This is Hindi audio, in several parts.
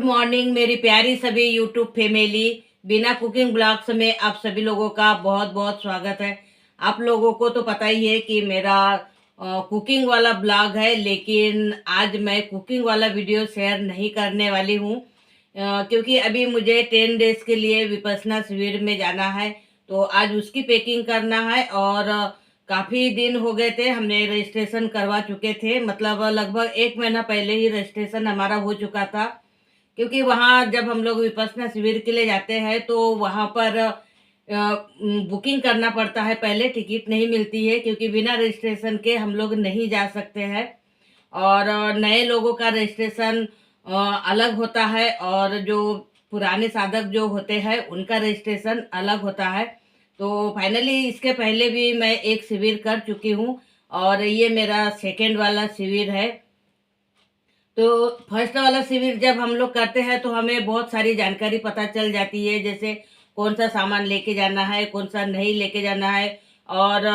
गुड मॉर्निंग मेरी प्यारी सभी यूट्यूब फैमिली। बिना कुकिंग ब्लॉग्स में आप सभी लोगों का बहुत बहुत स्वागत है। आप लोगों को तो पता ही है कि मेरा कुकिंग वाला ब्लॉग है, लेकिन आज मैं कुकिंग वाला वीडियो शेयर नहीं करने वाली हूँ, क्योंकि अभी मुझे 10 डेज के लिए विपश्यना शिविर में जाना है। तो आज उसकी पैकिंग करना है और काफ़ी दिन हो गए थे, हमने रजिस्ट्रेशन करवा चुके थे, मतलब लगभग 1 महीना पहले ही रजिस्ट्रेशन हमारा हो चुका था। क्योंकि वहाँ जब हम लोग विपश्यना शिविर के लिए जाते हैं तो वहाँ पर बुकिंग करना पड़ता है, पहले टिकट नहीं मिलती है, क्योंकि बिना रजिस्ट्रेशन के हम लोग नहीं जा सकते हैं। और नए लोगों का रजिस्ट्रेशन अलग होता है और जो पुराने साधक जो होते हैं उनका रजिस्ट्रेशन अलग होता है। तो फाइनली इसके पहले भी मैं एक शिविर कर चुकी हूँ और ये मेरा सेकेंड वाला शिविर है। तो फर्स्ट वाला शिविर जब हम लोग करते हैं तो हमें बहुत सारी जानकारी पता चल जाती है, जैसे कौन सा सामान लेके जाना है, कौन सा नहीं लेके जाना है, और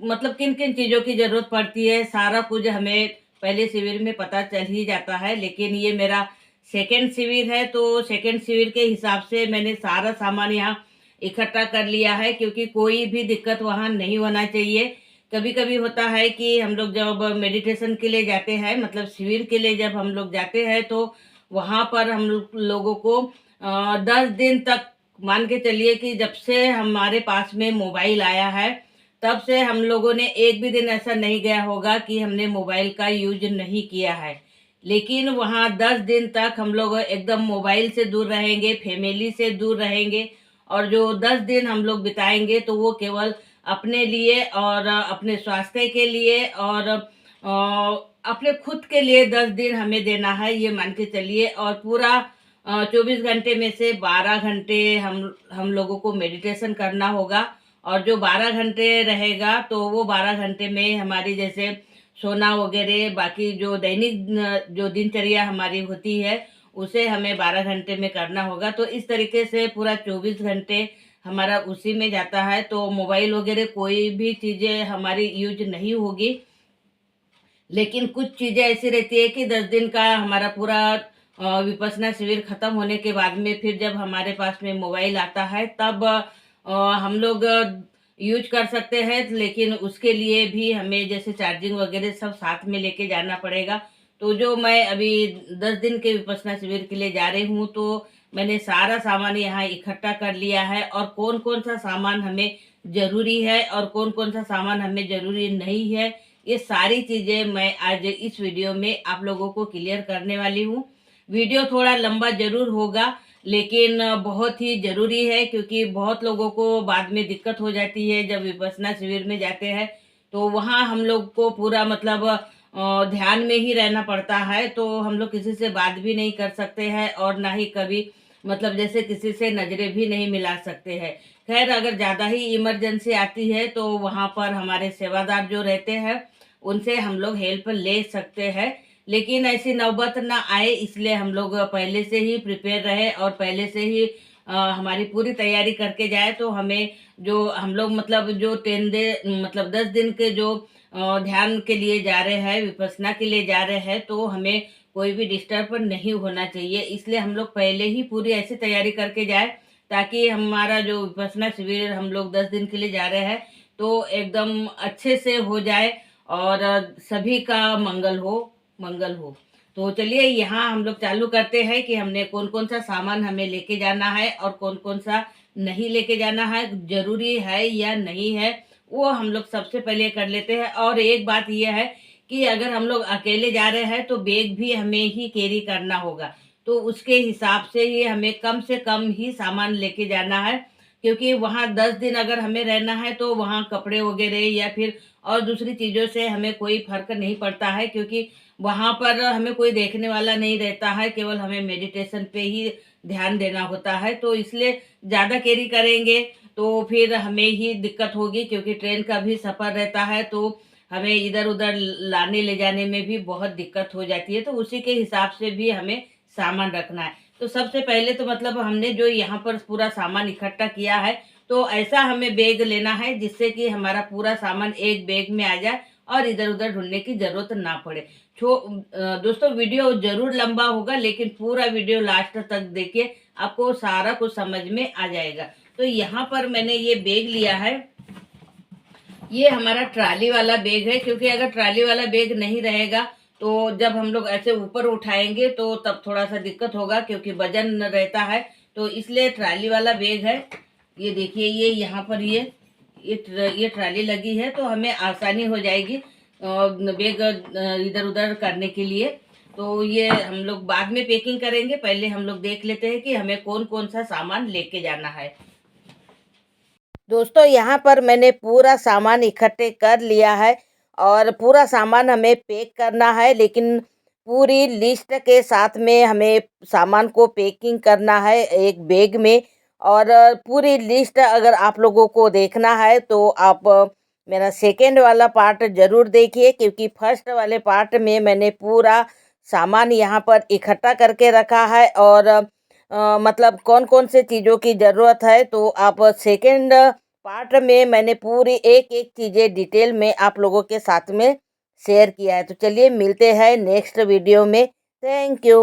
मतलब किन किन चीज़ों की ज़रूरत पड़ती है, सारा कुछ हमें पहले शिविर में पता चल ही जाता है। लेकिन ये मेरा सेकेंड शिविर है, तो सेकेंड शिविर के हिसाब से मैंने सारा सामान यहाँ इकट्ठा कर लिया है, क्योंकि कोई भी दिक्कत वहाँ नहीं होना चाहिए। कभी कभी होता है कि हम लोग जब मेडिटेशन के लिए जाते हैं, मतलब शिविर के लिए जब हम लोग जाते हैं, तो वहाँ पर हम लोगों को 10 दिन तक, मान के चलिए कि जब से हमारे पास में मोबाइल आया है तब से हम लोगों ने एक भी दिन ऐसा नहीं गया होगा कि हमने मोबाइल का यूज नहीं किया है। लेकिन वहाँ 10 दिन तक हम लोग एकदम मोबाइल से दूर रहेंगे, फैमिली से दूर रहेंगे, और जो 10 दिन हम लोग बिताएंगे तो वो केवल अपने लिए और अपने स्वास्थ्य के लिए और अपने खुद के लिए 10 दिन हमें देना है, ये मान के चलिए। और पूरा 24 घंटे में से 12 घंटे हम लोगों को मेडिटेशन करना होगा। और जो 12 घंटे रहेगा तो वो 12 घंटे में हमारी जैसे सोना वगैरह, बाकी जो दैनिक जो दिनचर्या हमारी होती है उसे हमें 12 घंटे में करना होगा। तो इस तरीके से पूरा 24 घंटे हमारा उसी में जाता है। तो मोबाइल वगैरह कोई भी चीज़ें हमारी यूज नहीं होगी। लेकिन कुछ चीज़ें ऐसी रहती है कि 10 दिन का हमारा पूरा विपश्यना शिविर खत्म होने के बाद में फिर जब हमारे पास में मोबाइल आता है तब हम लोग यूज कर सकते हैं। लेकिन उसके लिए भी हमें जैसे चार्जिंग वगैरह सब साथ में लेके जाना पड़ेगा। तो जो मैं अभी 10 दिन के विपश्यना शिविर के लिए जा रही हूँ, तो मैंने सारा सामान यहाँ इकट्ठा कर लिया है, और कौन कौन सा सामान हमें ज़रूरी है और कौन कौन सा सामान हमें ज़रूरी नहीं है, ये सारी चीज़ें मैं आज इस वीडियो में आप लोगों को क्लियर करने वाली हूँ। वीडियो थोड़ा लंबा ज़रूर होगा, लेकिन बहुत ही ज़रूरी है, क्योंकि बहुत लोगों को बाद में दिक्कत हो जाती है जब विपश्यना शिविर में जाते हैं। तो वहाँ हम लोग को पूरा मतलब ध्यान में ही रहना पड़ता है, तो हम लोग किसी से बात भी नहीं कर सकते हैं और ना ही कभी मतलब जैसे किसी से नज़रें भी नहीं मिला सकते हैं। खैर, अगर ज़्यादा ही इमरजेंसी आती है तो वहाँ पर हमारे सेवादार जो रहते हैं उनसे हम लोग हेल्प ले सकते हैं। लेकिन ऐसी नौबत ना आए, इसलिए हम लोग पहले से ही प्रिपेयर रहे और पहले से ही हमारी पूरी तैयारी करके जाए। तो हमें जो हम लोग मतलब जो 10 डे मतलब 10 दिन के जो ध्यान के लिए जा रहे हैं, विपश्यना के लिए जा रहे हैं, तो हमें कोई भी डिस्टर्ब नहीं होना चाहिए। इसलिए हम लोग पहले ही पूरी ऐसी तैयारी करके जाए ताकि हमारा जो विपश्यना शिविर हम लोग 10 दिन के लिए जा रहे हैं तो एकदम अच्छे से हो जाए और सभी का मंगल हो। तो चलिए यहाँ हम लोग चालू करते हैं कि हमने कौन कौन सा सामान हमें लेके जाना है और कौन कौन सा नहीं लेके जाना है, जरूरी है या नहीं है, वो हम लोग सबसे पहले कर लेते हैं। और एक बात यह है कि अगर हम लोग अकेले जा रहे हैं तो बैग भी हमें ही कैरी करना होगा, तो उसके हिसाब से ही हमें कम से कम ही सामान लेके जाना है। क्योंकि वहाँ 10 दिन अगर हमें रहना है तो वहाँ कपड़े वगैरह या फिर और दूसरी चीज़ों से हमें कोई फर्क नहीं पड़ता है, क्योंकि वहाँ पर हमें कोई देखने वाला नहीं रहता है, केवल हमें मेडिटेशन पे ही ध्यान देना होता है। तो इसलिए ज़्यादा कैरी करेंगे तो फिर हमें ही दिक्कत होगी, क्योंकि ट्रेन का भी सफ़र रहता है तो हमें इधर उधर लाने ले जाने में भी बहुत दिक्कत हो जाती है। तो उसी के हिसाब से भी हमें सामान रखना है। तो सबसे पहले तो मतलब हमने जो यहाँ पर पूरा सामान इकट्ठा किया है, तो ऐसा हमें बैग लेना है जिससे कि हमारा पूरा सामान एक बैग में आ जाए और इधर उधर ढूंढने की ज़रूरत ना पड़े। दोस्तों वीडियो ज़रूर लंबा होगा, लेकिन पूरा वीडियो लास्ट तक देखिए, आपको सारा कुछ समझ में आ जाएगा। तो यहाँ पर मैंने ये बैग लिया है, ये हमारा ट्राली वाला बैग है, क्योंकि अगर ट्राली वाला बैग नहीं रहेगा तो जब हम लोग ऐसे ऊपर उठाएंगे तो तब थोड़ा सा दिक्कत होगा, क्योंकि वजन रहता है। तो इसलिए ट्राली वाला बैग है। ये देखिए, ये यहाँ पर ये ट्राली लगी है, तो हमें आसानी हो जाएगी बैग इधर उधर करने के लिए। तो ये हम लोग बाद में पैकिंग करेंगे, पहले हम लोग देख लेते हैं कि हमें कौन कौन सा सामान लेके जाना है। दोस्तों यहाँ पर मैंने पूरा सामान इकट्ठे कर लिया है और पूरा सामान हमें पैक करना है, लेकिन पूरी लिस्ट के साथ में हमें सामान को पैकिंग करना है एक बैग में। और पूरी लिस्ट अगर आप लोगों को देखना है तो आप मेरा सेकंड वाला पार्ट ज़रूर देखिए, क्योंकि फर्स्ट वाले पार्ट में मैंने पूरा सामान यहाँ पर इकट्ठा करके रखा है और मतलब कौन कौन से चीज़ों की ज़रूरत है। तो आप सेकंड पार्ट में मैंने पूरी एक एक चीज़ें डिटेल में आप लोगों के साथ में शेयर किया है। तो चलिए मिलते हैं नेक्स्ट वीडियो में। Thank you.